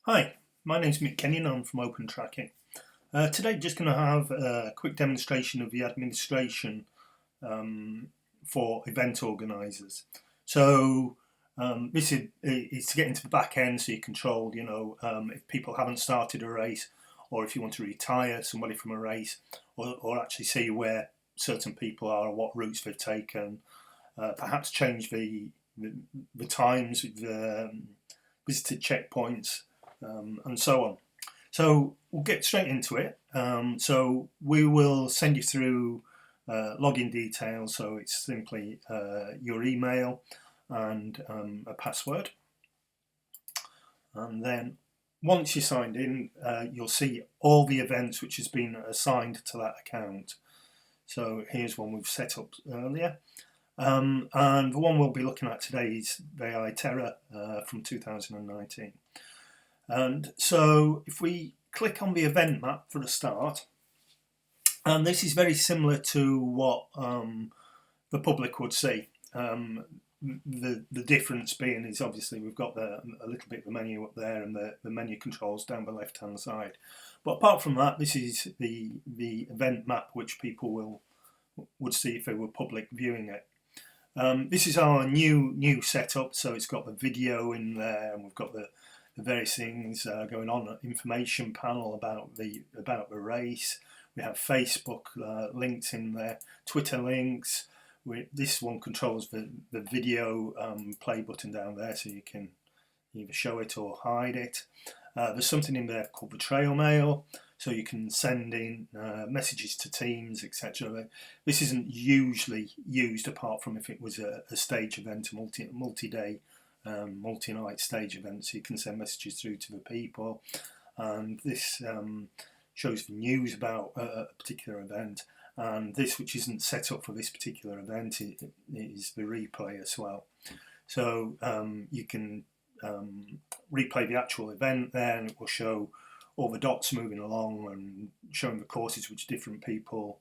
Hi, my name's Mick Kenyon. I'm from Open Tracking. Today, just going to have a quick demonstration of the administration for event organisers. So this is to get into the back end, so you control, if people haven't started a race, or if you want to retire somebody from a race, or actually see where certain people are, what routes they've taken, perhaps change the times, the visited checkpoints, and so on. So we'll get straight into it. So we will send you through login details. So it's simply your email and a password. And then once you're signed in, you'll see all the events which has been assigned to that account. So here's one we've set up earlier. And the one we'll be looking at today is AI Terror from 2019. And so if we click on the event map for a start, and this is very similar to what the public would see. The difference being is obviously we've got a little bit of the menu up there and the menu controls down the left hand side. But apart from that, this is the event map which people would see if they were public viewing it. This is our new setup, so it's got the video in there, and we've got the various things going on. Information panel about the race. We have Facebook links in there, Twitter links. This one controls the video play button down there, so you can either show it or hide it. There's something in there called the trail mail, so you can send in messages to teams, etc. This isn't usually used apart from if it was a stage event, a multi-day, multi-night stage event, so you can send messages through to the people. And this shows the news about a particular event. And this, which isn't set up for this particular event, is the replay as well. So you can replay the actual event there, and it will show all the dots moving along and showing the courses which different people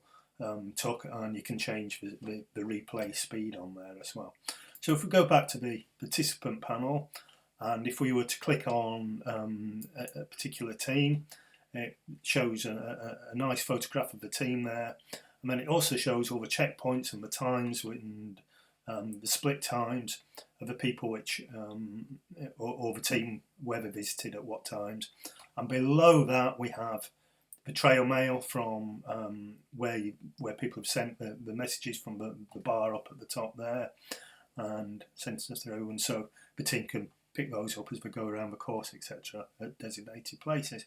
took, and you can change the replay speed on there as well. So if we go back to the participant panel, and if we were to click on a particular team, it shows a nice photograph of the team there, and then it also shows all the checkpoints and the times and the split times of the people which or the team where they visited at what times. And below that we have the trail mail from where people have sent the messages from the bar up at the top there and sent us through, and so the team can pick those up as they go around the course, etc., at designated places.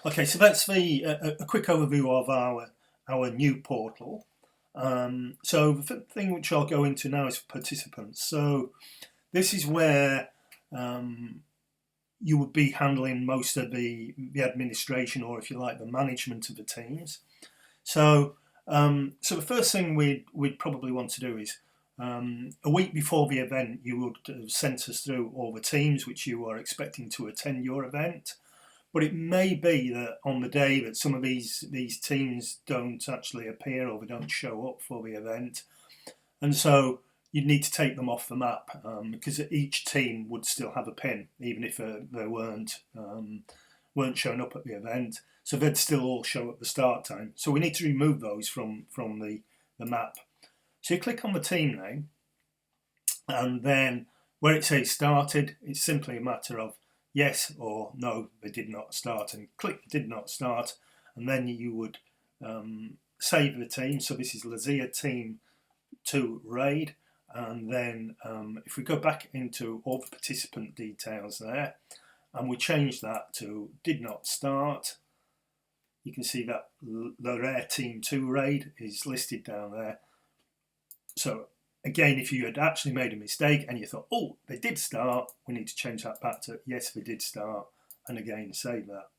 Okay, so that's a quick overview of our new portal. So the thing which I'll go into now is participants. So this is where you would be handling most of the administration, or if you like, the management of the teams. So the first thing we'd probably want to do is a week before the event, you would have sent us through all the teams which you are expecting to attend your event. But it may be that on the day that some of these teams don't actually appear or they don't show up for the event, and so you'd need to take them off the map because each team would still have a pin, even if they weren't showing up at the event. So they'd still all show at the start time. So we need to remove those from the map. So you click on the team name, and then where it says started, it's simply a matter of yes or no, they did not start, and click did not start, and then you would save the team. So this is Lazia Team 2 Raid, and then if we go back into all the participant details there, and we change that to did not start, you can see that the Rare Team 2 Raid is listed down there. So again, if you had actually made a mistake and you thought, oh, they did start, we need to change that back to yes, they did start, and again, save that.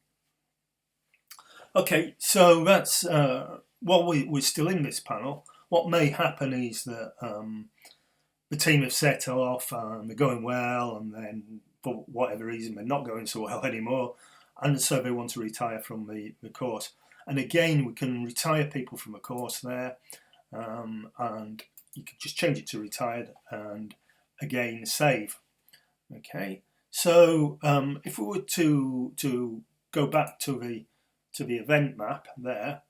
Okay, so that's while we're still in this panel, what may happen is that the team have set off and they're going well, and then for whatever reason they're not going so well anymore, and so they want to retire from the course. And again, we can retire people from a course there, and you can just change it to retired and again save. Okay, So if we were to go back to the event map there,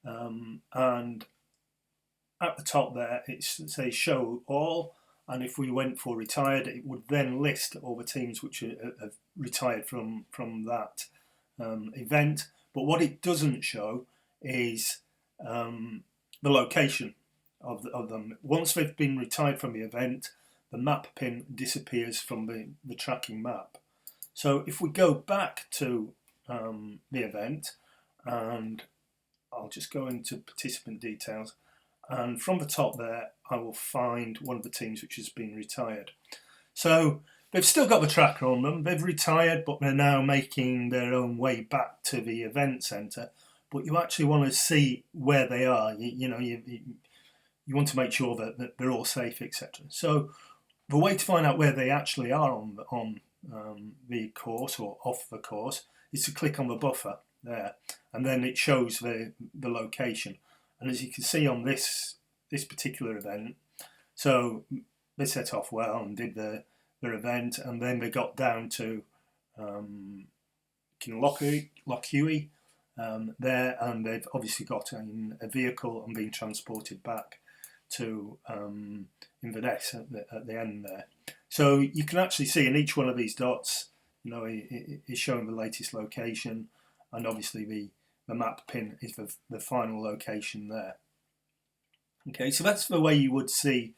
and at the top there it says show all, and if we went for retired, it would then list all the teams which have retired from that event. But what it doesn't show is the location of them. Once they've been retired from the event, the map pin disappears from the tracking map. So if we go back to the event, and I'll just go into participant details, and from the top there I will find one of the teams which has been retired. So they've still got the tracker on them, they've retired, but they're now making their own way back to the event centre. But you actually want to see where they are. You want to make sure that they're all safe, etc. So the way to find out where they actually are on the course or off the course is to click on the buffer there, and then it shows the location. And as you can see on this particular event, so they set off well and did their event, and then they got down to Lochhuey there, and they've obviously got in a vehicle and been transported back to Inverness at the end there. So you can actually see in each one of these dots, it is showing the latest location, and obviously the map pin is the final location there. Okay, so that's the way you would see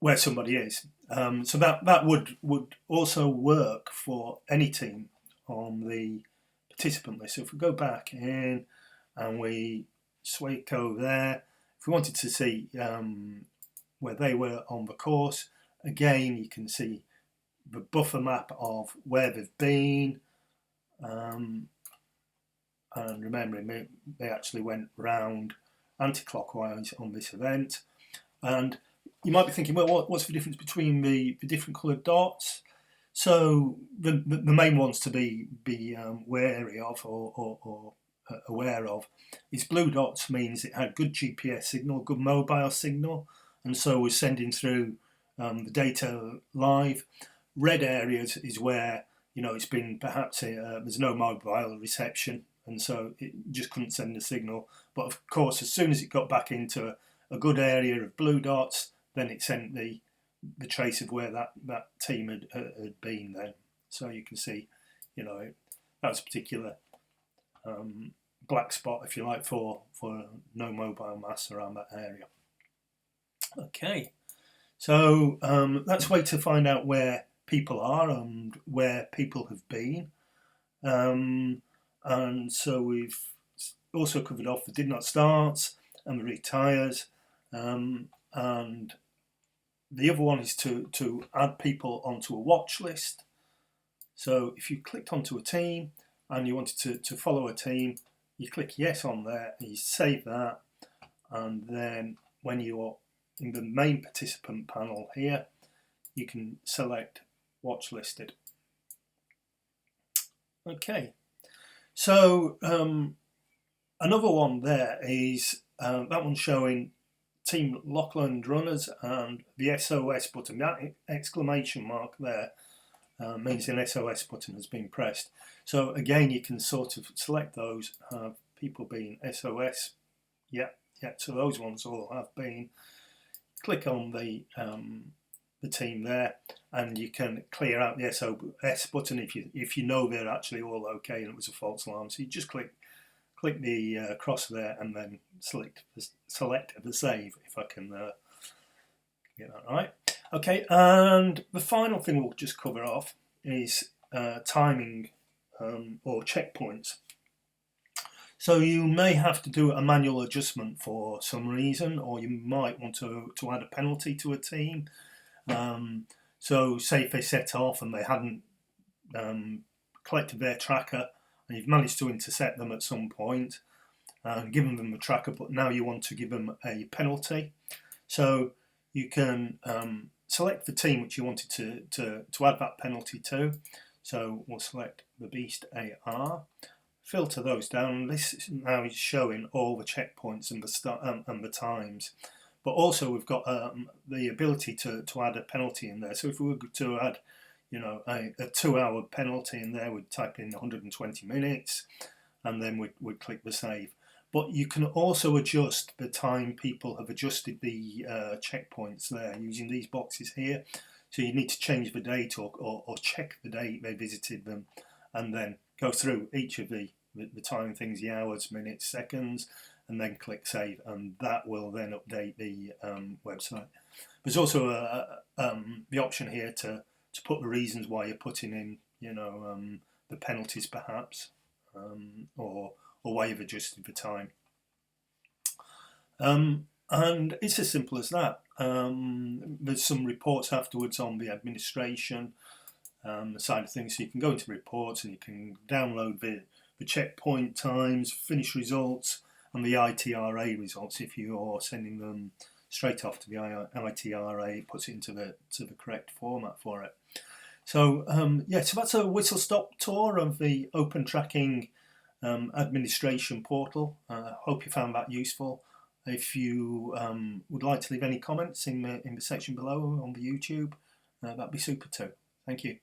where somebody is. So that would also work for any team on the participant list. So if we go back in and we Swaco there, if we wanted to see where they were on the course, again you can see the buffer map of where they've been, and remembering they actually went round anti-clockwise on this event. And you might be thinking, well, what's the difference between the different coloured dots? So the main ones to be wary of or aware of is blue dots means it had good GPS signal, good mobile signal, and so was sending through the data live. Red areas is where it's been perhaps there's no mobile reception, and so it just couldn't send a signal. But of course, as soon as it got back into a good area of blue dots, then it sent the trace of where that team had been then. So you can see, that was a particular black spot, if you like, for no mobile mass around that area. Okay, so that's a way to find out where people are and where people have been. And so we've also covered off the did not starts and the retires, and the other one is to add people onto a watch list. So if you clicked onto a team and you wanted to follow a team, you click yes on there and you save that, and then when you're in the main participant panel here, you can select watch listed. Okay, so another one there is that one showing Team Lachlan runners and the SOS button. That exclamation mark there means an SOS button has been pressed. So again, you can sort of select those, have people being SOS. Yeah, so those ones all have been. Click on the team there, and you can clear out the SOS button if you know they're actually all okay and it was a false alarm. So you just click the cross there and then select the save, if I can get that right. Okay, and the final thing we'll just cover off is timing or checkpoints. So you may have to do a manual adjustment for some reason, or you might want to add a penalty to a team. So say if they set off and they hadn't collected their tracker, and you've managed to intercept them at some point and given them the tracker, but now you want to give them a penalty. So you can select the team which you wanted to add that penalty to. So we'll select the Beast AR, filter those down. This now is showing all the checkpoints and the times. But also we've got the ability to add a penalty in there. So if we were to add, you know, a 2-hour penalty in there, we'd type in 120 minutes, and then we'd click the save. But you can also adjust the time people have adjusted the checkpoints there using these boxes here. So you need to change the date or check the date they visited them, and then go through each of the time things, the hours, minutes, seconds, and then click save, and that will then update the website. There's also the option here to put the reasons why you're putting in, you know, the penalties perhaps, or why you've adjusted the time. And it's as simple as that. There's some reports afterwards on the administration side of things, so you can go into reports and you can download the checkpoint times, finish results, and the ITRA results. If you're sending them straight off to the ITRA, it puts it into the correct format for it. So yeah, so that's a whistle-stop tour of the Open Tracking administration portal. Hope you found that useful. If you would like to leave any comments in the section below on the YouTube, that'd be super too. Thank you.